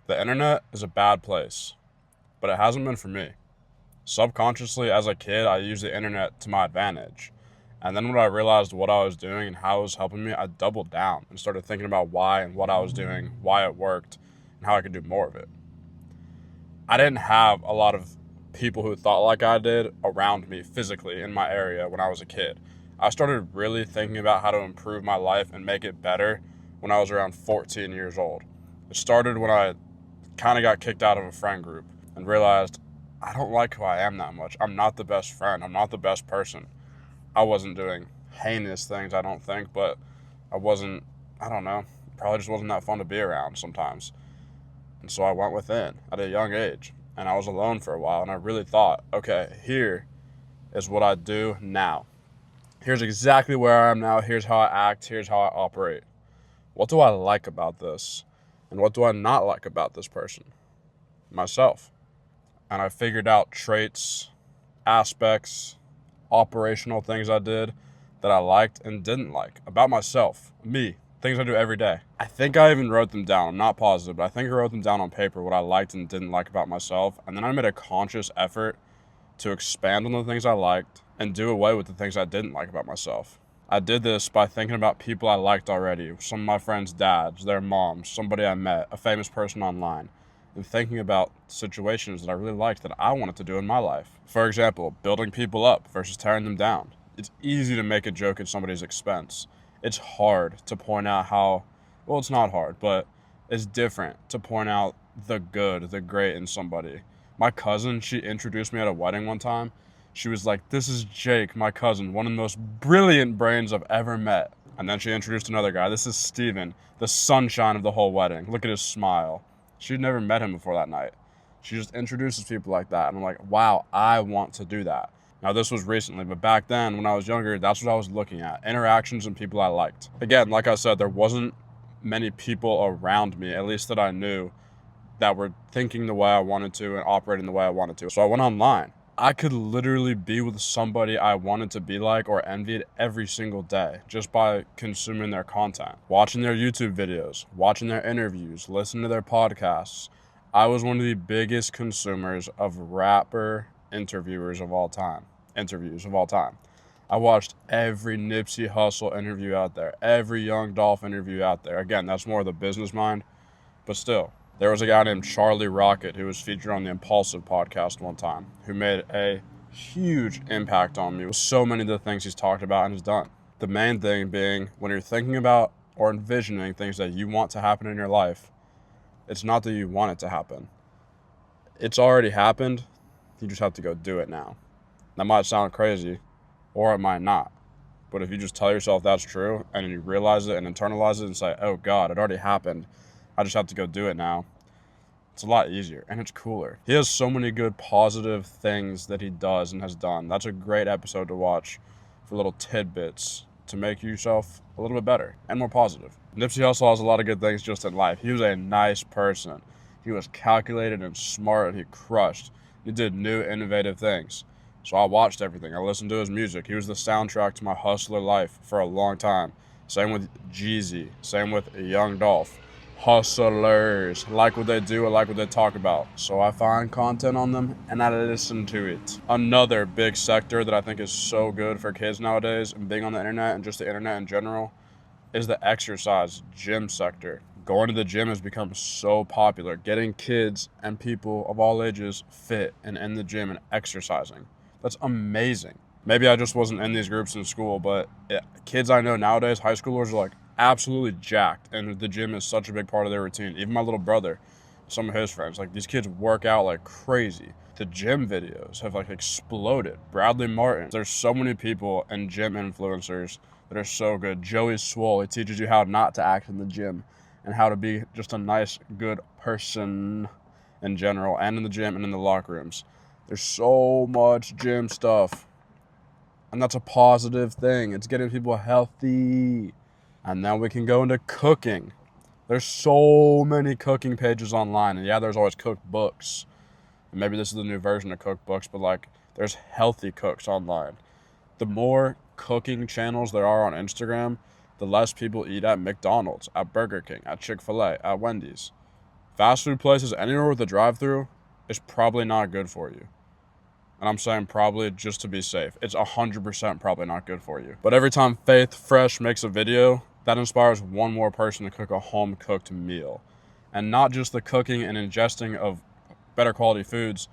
The internet is a bad place, but it hasn't been for me. Subconsciously, as a kid, I used the internet to my advantage. And then when I realized what I was doing and how it was helping me, I doubled down and started thinking about why and what I was doing, why it worked, and how I could do more of it. I didn't have a lot of people who thought like I did around me physically in my area when I was a kid. I started really thinking about how to improve my life and make it better when I was around 14 years old. It started when I kind of got kicked out of a friend group and realized I don't like who I am that much. I'm not the best friend. I'm not the best person. I wasn't doing heinous things, I don't think, but I don't know, probably just wasn't that fun to be around sometimes. And so I went within at a young age and I was alone for a while and I really thought, okay, here is what I do now. Here's exactly where I am now. Here's how I act. Here's how I operate. What do I like about this? And what do I not like about this person? Myself. And I figured out traits, aspects, operational things I did that I liked and didn't like about myself, me, things I do every day. I think I even wrote them down. I'm not positive, but I think I wrote them down on paper, what I liked and didn't like about myself. And then I made a conscious effort to expand on the things I liked and do away with the things I didn't like about myself. I did this by thinking about people I liked already, some of my friends' dads, their moms, somebody I met, a famous person online, and thinking about situations that I really liked that I wanted to do in my life. For example, building people up versus tearing them down. It's easy to make a joke at somebody's expense. It's hard to point out well, it's not hard, but it's different to point out the good, the great in somebody. My cousin, she introduced me at a wedding one time. She was like, "This is Jake, my cousin, one of the most brilliant brains I've ever met." And then she introduced another guy. "This is Steven, the sunshine of the whole wedding. Look at his smile." She'd never met him before that night. She just introduces people like that. And I'm like, wow, I want to do that. Now, this was recently, but back then when I was younger, that's what I was looking at. Interactions and people I liked. Again, like I said, there wasn't many people around me, at least that I knew, that were thinking the way I wanted to and operating the way I wanted to. So I went online. I could literally be with somebody I wanted to be like or envied every single day just by consuming their content, watching their YouTube videos, watching their interviews, listening to their podcasts. I was one of the biggest consumers of rapper interviews of all time. I watched every Nipsey Hussle interview out there, every Young Dolph interview out there. Again, that's more of the business mind, but still. There was a guy named Charlie Rocket who was featured on the Impulsive podcast one time who made a huge impact on me with so many of the things he's talked about and has done. The main thing being when you're thinking about or envisioning things that you want to happen in your life, it's not that you want it to happen. It's already happened. You just have to go do it now. That might sound crazy or it might not. But if you just tell yourself that's true and you realize it and internalize it and say, oh God, it already happened. I just have to go do it now. It's a lot easier and it's cooler. He has so many good positive things that he does and has done. That's a great episode to watch for little tidbits to make yourself a little bit better and more positive. Nipsey Hussle has a lot of good things just in life. He was a nice person. He was calculated and smart and he crushed. He did new innovative things. So I watched everything. I listened to his music. He was the soundtrack to my hustler life for a long time. Same with Jeezy. Same with Young Dolph. Hustlers, like what they do, I like what they talk about. So I find content on them and I listen to it. Another big sector that I think is so good for kids nowadays and being on the internet and just the internet in general is the exercise gym sector. Going to the gym has become so popular. Getting kids and people of all ages fit and in the gym and exercising. That's amazing. Maybe I just wasn't in these groups in school, but kids I know nowadays, high schoolers, are like absolutely jacked, and the gym is such a big part of their routine. Even my little brother, some of his friends, like these kids work out like crazy. The gym videos have like exploded. Bradley Martin, there's so many people and gym influencers that are so good. Joey Swole, he teaches you how not to act in the gym and how to be just a nice, good person in general and in the gym and in the locker rooms. There's so much gym stuff. And that's a positive thing. It's getting people healthy. And now we can go into cooking. There's so many cooking pages online. And yeah, there's always cookbooks. And maybe this is the new version of cookbooks, but like there's healthy cooks online. The more cooking channels there are on Instagram, the less people eat at McDonald's, at Burger King, at Chick-fil-A, at Wendy's. Fast food places anywhere with a drive-through is probably not good for you. And I'm saying probably just to be safe. It's 100% probably not good for you. But every time Faith Fresh makes a video, that inspires one more person to cook a home-cooked meal. And not just the cooking and ingesting of better quality foods,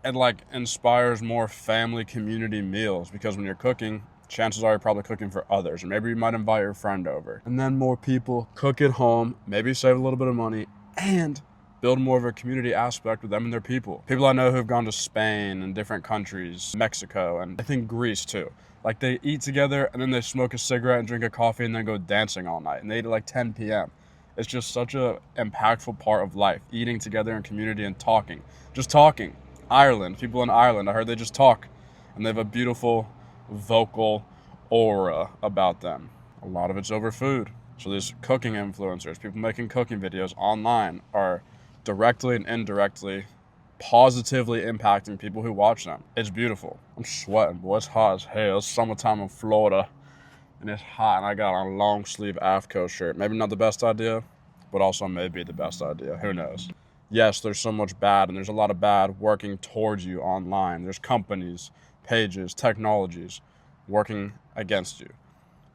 it like inspires more family community meals, because when you're cooking, chances are you're probably cooking for others, or maybe you might invite your friend over. And then more people cook at home, maybe save a little bit of money, and build more of a community aspect with them and their people. People I know who've gone to Spain and different countries, Mexico, and I think Greece too. Like they eat together and then they smoke a cigarette and drink a coffee and then go dancing all night. And they eat at like 10 p.m. It's just such a impactful part of life, eating together in community and talking. Just talking. Ireland, people in Ireland, I heard they just talk. And they have a beautiful vocal aura about them. A lot of it's over food. So these cooking influencers, people making cooking videos online, are directly and indirectly positively impacting people who watch them. It's beautiful. I'm sweating, boy. It's hot as hell. It's summertime in Florida, and it's hot, and I got on a long sleeve AFCO shirt. Maybe not the best idea, but also maybe the best idea. Who knows? Yes, there's so much bad, and there's a lot of bad working towards you online. There's companies, pages, technologies working against you.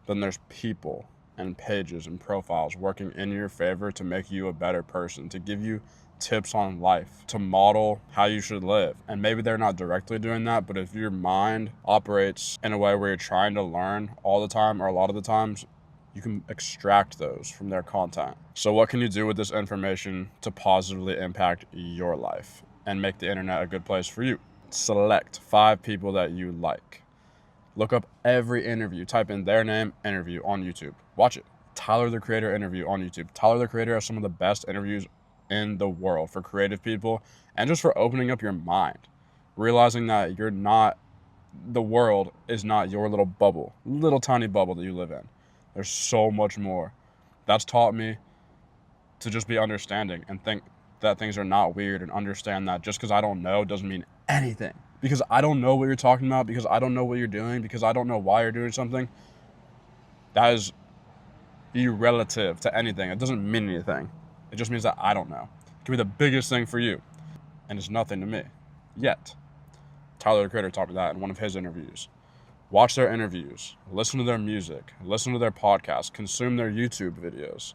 Then there's people and pages and profiles working in your favor to make you a better person, to give you tips on life, to model how you should live. And maybe they're not directly doing that, but if your mind operates in a way where you're trying to learn all the time, or a lot of the times, you can extract those from their content. So what can you do with this information to positively impact your life and make the internet a good place for you? Select 5 people that you like. Look up every interview. Type in their name, interview on YouTube. Watch it. Tyler, the Creator interview on YouTube. Tyler, the Creator has some of the best interviews in the world for creative people, and just for opening up your mind. Realizing that the world is not your little bubble, little tiny bubble that you live in. There's so much more. That's taught me to just be understanding and think that things are not weird, and understand that just because I don't know doesn't mean anything. Because I don't know what you're talking about, because I don't know what you're doing, because I don't know why you're doing something, that is irrelative to anything. It doesn't mean anything. It just means that I don't know. It could be the biggest thing for you, and it's nothing to me. Yet, Tyler, the Creator, taught me that in one of his interviews. Watch their interviews, listen to their music, listen to their podcasts, consume their YouTube videos.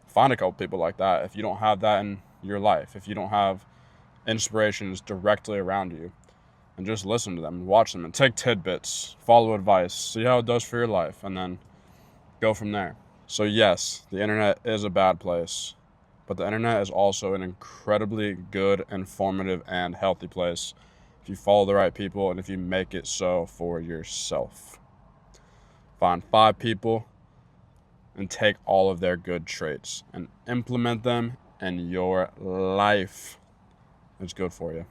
Find a couple people like that if you don't have that in your life, if you don't have inspirations directly around you, and just listen to them and watch them and take tidbits, follow advice, see how it does for your life, and then go from there. So yes, the internet is a bad place, but the internet is also an incredibly good, informative, and healthy place if you follow the right people and if you make it so for yourself. Find 5 people and take all of their good traits and implement them in your life. It's good for you.